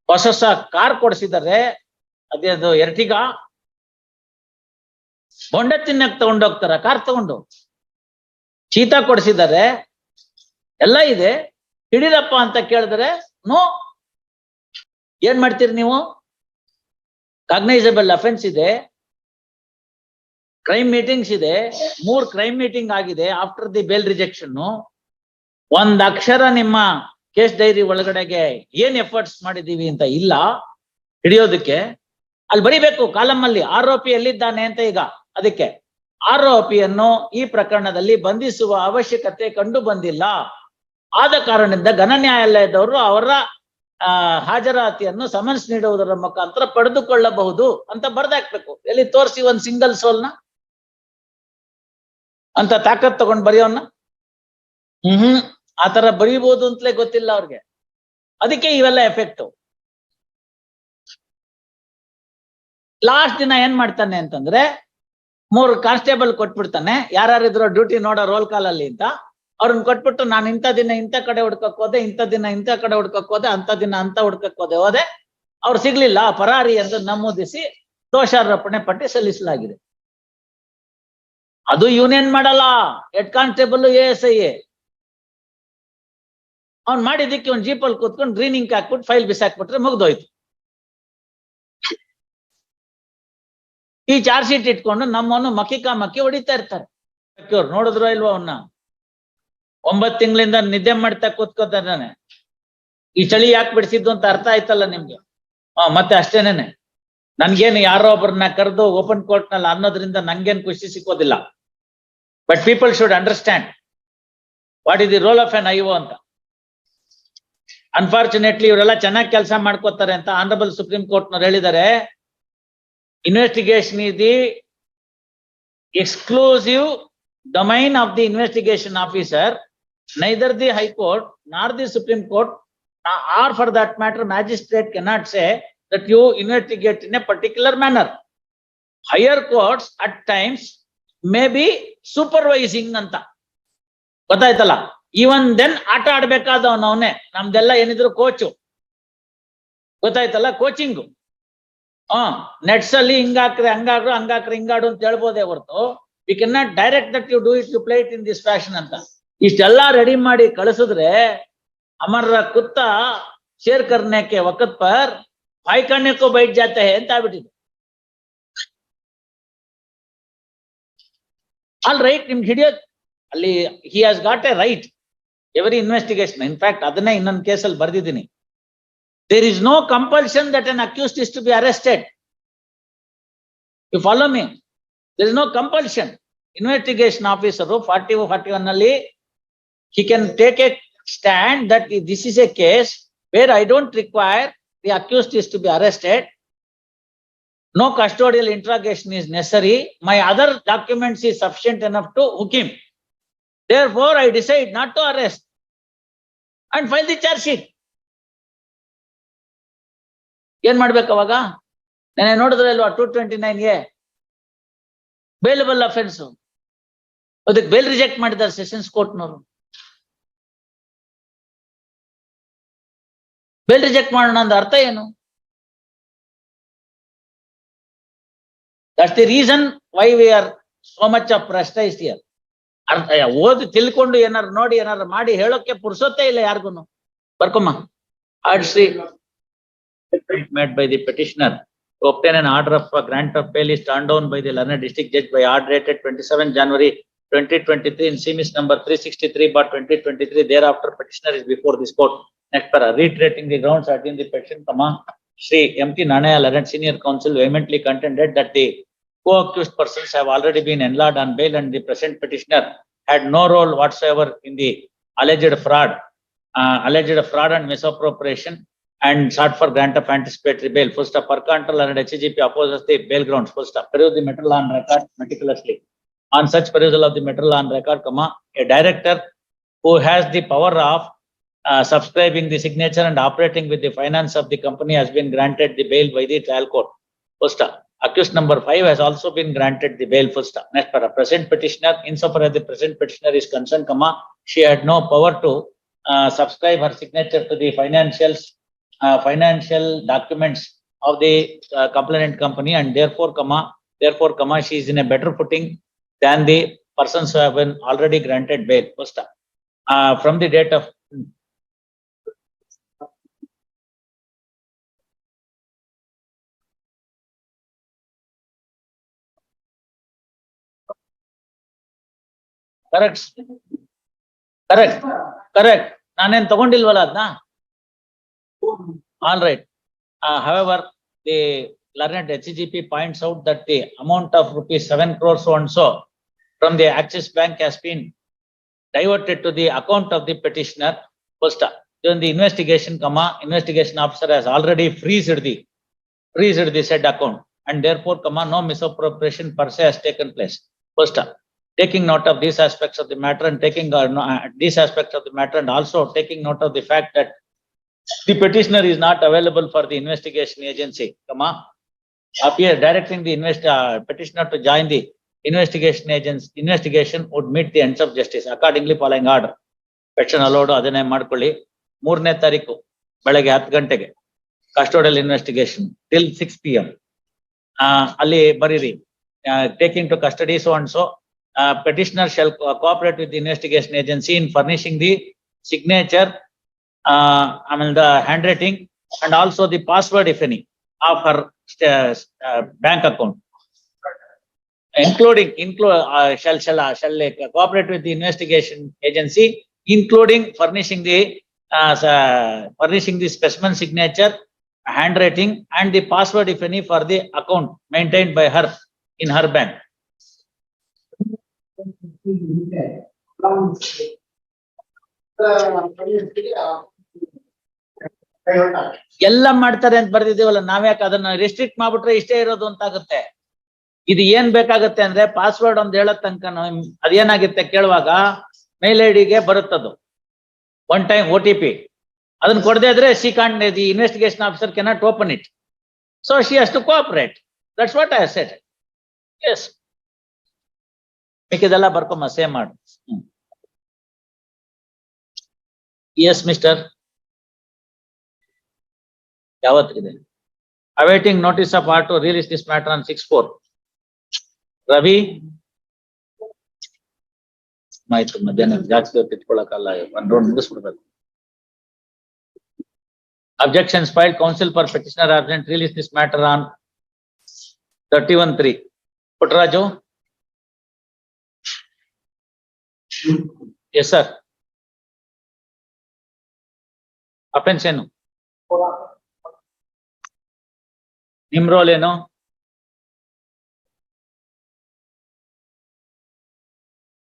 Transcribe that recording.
ಹೊಸ car ಕೊಡಿಸಿದ್ದಾರೆ, ಅದೇದು Ertiga. ಬೊಂಡ ತಿನ್ನಕ್ ತಗೊಂಡೋಗ್ತಾರ ಕಾರ್ ತಗೊಂಡು. ಚೀತಾ ಕೊಡಿಸಿದ್ದಾರೆ, ಎಲ್ಲ ಇದೆ. ಹಿಡಿರಪ್ಪ ಅಂತ ಕೇಳಿದ್ರೆ ನೋ. ಏನ್ ಮಾಡ್ತೀರಿ ನೀವು? ಕಾಗ್ನೈಸಬಲ್ ಅಫೆನ್ಸ್ ಇದೆ, ಕ್ರೈಮ್ ಮೀಟಿಂಗ್ಸ್ ಇದೆ, 3 ಕ್ರೈಮ್ ಮೀಟಿಂಗ್ ಆಗಿದೆ ಆಫ್ಟರ್ ದಿ ಬೇಲ್ ರಿಜೆಕ್ಷನ್. ಒಂದ್ ಅಕ್ಷರ ನಿಮ್ಮ ಕೇಸ್ ಡೈರಿ ಒಳಗಡೆಗೆ ಏನ್ ಎಫರ್ಟ್ಸ್ ಮಾಡಿದೀವಿ ಅಂತ ಇಲ್ಲ ಹಿಡಿಯೋದಕ್ಕೆ. ಅಲ್ಲಿ ಬರಿಬೇಕು ಕಾಲಮ್ ಅಲ್ಲಿ ಆರೋಪಿ ಎಲ್ಲಿದ್ದಾನೆ ಅಂತ. ಈಗ ಅದಕ್ಕೆ ಆರೋಪಿಯನ್ನು ಈ ಪ್ರಕರಣದಲ್ಲಿ ಬಂಧಿಸುವ ಅವಶ್ಯಕತೆ ಕಂಡು ಬಂದಿಲ್ಲ, ಆದ ಕಾರಣದಿಂದ ಘನ ನ್ಯಾಯಾಲಯದವರು ಅವರ ಹಾಜರಾತಿಯನ್ನು ಸಮನ್ಸ್ ನೀಡುವುದರ ಮುಖಾಂತರ ಪಡೆದುಕೊಳ್ಳಬಹುದು ಅಂತ ಬರ್ದಾಕ್ಬೇಕು. ಎಲ್ಲಿ ತೋರಿಸಿ ಒಂದ್ ಸಿಂಗಲ್ ಸೋಲ್ನ ಅಂತ ತಾಕತ್ ತಗೊಂಡ್ ಬರೆಯೋನ್ನ. ಆತರ ಬರೀಬಹುದು ಅಂತಲೇ ಗೊತ್ತಿಲ್ಲ ಅವ್ರಿಗೆ. ಅದಕ್ಕೆ ಇವೆಲ್ಲ ಎಫೆಕ್ಟ್. ಲಾಸ್ಟ್ ದಿನ ಏನ್ ಮಾಡ್ತಾನೆ ಅಂತಂದ್ರೆ 3 ಕಾನ್ಸ್ಟೇಬಲ್ ಕೊಟ್ಬಿಡ್ತಾನೆ, ಯಾರ್ಯಾರಿದ್ರು ಡ್ಯೂಟಿ ನೋಡೋ ರೋಲ್ ಕಾಲ್ ಅಲ್ಲಿ ಅಂತ. ಅವ್ರನ್ನ ಕೊಟ್ಬಿಟ್ಟು ನಾನು ಇಂಥ ದಿನ ಇಂಥ ಕಡೆ ಹುಡ್ಕಕ್ ಹೋದೆ, ಇಂಥ ದಿನ ಇಂಥ ಕಡೆ ಹುಡ್ಕಕ್ ಹೋದೆ, ಅಂತ ದಿನ ಅಂತ ಹುಡ್ಕಕ್ ಹೋದೆ, ಅವ್ರು ಸಿಗ್ಲಿಲ್ಲ, ಪರಾರಿ ಎಂದು ನಮೂದಿಸಿ ದೋಷಾರೋಪಣೆ ಪಟ್ಟಿ ಸಲ್ಲಿಸಲಾಗಿದೆ. ಅದು ಯೂನಿಯನ್ ಮಾಡಲ್ಲ, ಹೆಡ್ ಕಾನ್ಸ್ಟೇಬಲ್ ASI. ಅವ್ನ್ ಮಾಡಿದ್ದಕ್ಕೆ ಒಂದ್ ಜೀಪಲ್ಲಿ ಕೂತ್ಕೊಂಡು ಗ್ರೀನ್ ಇಂಕ್ ಹಾಕ್ಬಿಟ್ಟು ಫೈಲ್ ಬಿಸಾಕ್ಬಿಟ್ರೆ ಮುಗ್ದೋಯ್ತು. ಈ ಚಾರ್ಜ್ ಶೀಟ್ ಇಟ್ಕೊಂಡು ನಮ್ಮನ್ನು ಮಕ್ಕಿ ಹೊಡಿತಾ ಇರ್ತಾರೆ. ಅವ್ರು ನೋಡಿದ್ರು ಇಲ್ವಾ ಅವನ್ನ? 9 ತಿಂಗಳಿಂದ ನಿದ್ದೆ ಮಾಡ್ತಾ ಕೂತ್ಕೋತಾನೆ. ಈ ಚಳಿ ಯಾಕೆ ಬಿಡಿಸಿದ್ದು ಅಂತ ಅರ್ಥ ಆಯ್ತಲ್ಲ ನಿಮ್ಗೆ? ಮತ್ತೆ ಅಷ್ಟೇನೇನೆ. ನನ್ಗೇನು ಯಾರೋ ಒಬ್ಬರನ್ನ ಕರೆದು ಓಪನ್ ಕೋರ್ಟ್ ನಲ್ಲಿ ಅನ್ನೋದ್ರಿಂದ ನನ್ಗೇನು ಖುಷಿ ಸಿಕ್ಕೋದಿಲ್ಲ. But people should understand what is the role of an IO ಅಂತ. ಅನ್ಫಾರ್ಚುನೇಟ್ಲಿ ಇವರೆಲ್ಲ ಚೆನ್ನಾಗಿ ಕೆಲಸ ಮಾಡ್ಕೋತಾರೆ ಅಂತ ಆನರಬಲ್ ಸುಪ್ರೀಂ ಕೋರ್ಟ್ ನವ್ರು ಹೇಳಿದ್ದಾರೆ. Investigation is the exclusive domain of the investigation officer. Neither the High Court nor the Supreme Court or for that matter magistrate cannot say that you investigate in a particular manner. Higher courts at times may be supervising anta. ಗೊತ್ತಾಯ್ತಲ್ಲ? Even then ಆಟ ಆಡ್ಬೇಕಾದವನು ಅವನೇ. ನಮ್ದೆಲ್ಲ ಏನಿದ್ರು coach, ಗೊತ್ತಾಯ್ತಲ್ಲ? Coaching. Nets ಅಲ್ಲಿ ಹಿಂಗಾಕ್ರೆ ಹಂಗಾಡ್ರು, ಹಂಗಾಕ್ರೆ ಹಿಂಗಾಡು ಅಂತ ಹೇಳ್ಬೋದೇ ಹೊರತು we can not direct that you do it, you play it in this fashion ಅಂತ. ಇಷ್ಟೆಲ್ಲ ರೆಡಿ ಮಾಡಿ ಕಳಿಸಿದ್ರೆ ಅಮರ ಕುತ್ತ ಶೇರ್ ಕರ್ನೆಕ್ಕೆ ವಕತ್ ಪರ್ ಭಾಯ್ ಕಣ್ಣಕ್ಕೂ ಬೈಟ್ ಜಾತೆ ಅಂತ ಆಗ್ಬಿಟ್ಟಿದೆ. ಆಲ್ ರೈಟ್, ನಿಮ್ಗೆ ಹಿಡಿಯೋದು ಅಲ್ಲಿ he has got a right every investigation. In fact ಅದನ್ನೇ ಇನ್ನೊಂದು ಕೇಸಲ್ಲಿ ಬರ್ದಿದ್ದೀನಿ. There is no compulsion that an accused is to be arrested. You follow me? There is no compulsion. Investigation officer 40-41 ನಲ್ಲಿ he can take a stand that this is a case where I don't require the accused is to be arrested. No custodial interrogation is necessary. My other documents is sufficient enough to hook him. Therefore, I decide not to arrest and file the charge sheet. ಏನ್ ಮಾಡ್ಬೇಕು ಅವಾಗ? ನಾನು ನೋಡಿದ್ರೆ ಇಲ್ವಾ 229A bailable offence. ಅದಕ್ಕೆ bail reject ಮಾಡಿದ್ದಾರೆ sessions ಕೋರ್ಟ್ನವರು. Bail reject ಮಾಡೋಣ ಅಂದ ಅರ್ಥ ಏನು? That's the reason why we are so much of prestiged here. ಓದಿ ತಿಳ್ಕೊಂಡು ಏನಾರು ನೋಡಿ ಏನಾರು ಮಾಡಿ ಹೇಳೋಕೆ ಪುರ್ಸೊತ್ತೇ ಇಲ್ಲ ಯಾರಿಗೂ. ಬರ್ಕೊಮ್ಮ. ಆಡ್ಸಿ made by the petitioner to obtain an order of grant of bail is turned down by the learned district judge by order dated 27 January 2023 in CMS number 363/2023. Thereafter, petitioner is before this court. Next para, reiterating the grounds at in the petition, Shri M.T. Nanaya, learned senior counsel, vehemently contended that the co-accused persons have already been enlarged on bail and the present petitioner had no role whatsoever in the alleged fraud and misappropriation and sought for grant of anticipatory bail. Full stop. Per control and HGP opposes the bail grounds. Full stop. Peruse the matter law on record meticulously. On such perusal of the matter law on record, a director who has the power of subscribing the signature and operating with the finance of the company has been granted the bail by the trial court. Full stop. Accused number 5 has also been granted the bail. Full stop. Next para, present petitioner, insofar as the present petitioner is concerned, she had no power to subscribe her signature to the financials financial documents of the complainant company, and therefore, she is in a better footing than the persons who have been already granted bail. First, from the date of correct. ನಾನೇನ್ ತಗೊಂಡಿಲ್ವಲ್ಲ ಅದನ್ನ. All right. However, the learned HGP points out that the amount of rupees 7 crores so and so from the Axis Bank has been diverted to the account of the petitioner. First, during the investigation, investigation officer has already freezed the said account, and therefore, no misappropriation per se has taken place. First, taking note of these aspects of the matter and taking these aspects of the matter, and also taking note of the fact that the petitioner is not available for the investigation agency, appear directing the petitioner to join the investigation agency. Investigation would meet the ends of justice. Accordingly, following order, petition allowed ಅದನ್ನೇ ಮಾಡ್ಕೊಳ್ಳಿ. 3ನೇ ತಾರೀಕು ಬೆಳಗ್ಗೆ 10 ಗಂಟೆಗೆ custodial investigation till 6 PM. ಅಲ್ಲಿ ಬರೀರಿ, taking to custody so and so. Petitioner shall cooperate with the investigation agency in furnishing the signature, the handwriting, and also the password, if any, of her bank account, shall cooperate with the investigation agency, including furnishing the specimen signature, handwriting, and the password, if any, for the account maintained by her in her bank. ಎಲ್ಲ ಮಾಡ್ತಾರೆ ಅಂತ ಬರ್ದಿದ್ದೀವಲ್ಲ, ನಾವ್ಯಾಕೆ ಅದನ್ನ restrict ಮಾಡ್ಬಿಟ್ರೆ ಇಷ್ಟೇ ಇರೋದು ಅಂತ ಆಗುತ್ತೆ. ಇದು ಏನ್ ಬೇಕಾಗತ್ತೆ ಅಂದ್ರೆ ಪಾಸ್ವರ್ಡ್ ಒಂದ್ ಹೇಳೋ ತನಕ ಅದೇನಾಗುತ್ತೆ ಕೇಳುವಾಗ ಮೇಲ್ ಐಡಿಗೆ ಬರುತ್ತದು ಒನ್ ಟೈಮ್ OTP. ಅದನ್ನ ಕೊಡದೇ ಇದ್ರೆ the investigation officer cannot open it. So she has to cooperate. That's what I have said. Yes, ಮಿಕ್ಕಿದೆಲ್ಲ ಬರ್ಕೊಂಬ ಸೇವ್ ಮಾಡು. ಎಸ್ ಮಿಸ್ಟರ್, ಯಾವತ್ತಿದೆ? awaiting notice of order to release this matter on 6/4. Ravi ಆಯ್ತು, ಮಧ್ಯಾಹ್ನ ಜಾಸ್ತಿ ಹೊತ್ತು ಇಟ್ಕೊಳಕಲ್ಲ, ಒಂದ್ round ಮುಗಿಸ್ಬಿಡ್ಬೇಕು. Objections filed. Counsel for petitioner absent. Release this matter on 31/3. Puttaraju. Yes sir. Offense ಏನು? ನಿಮ್ ರೋಲ್ ಏನು?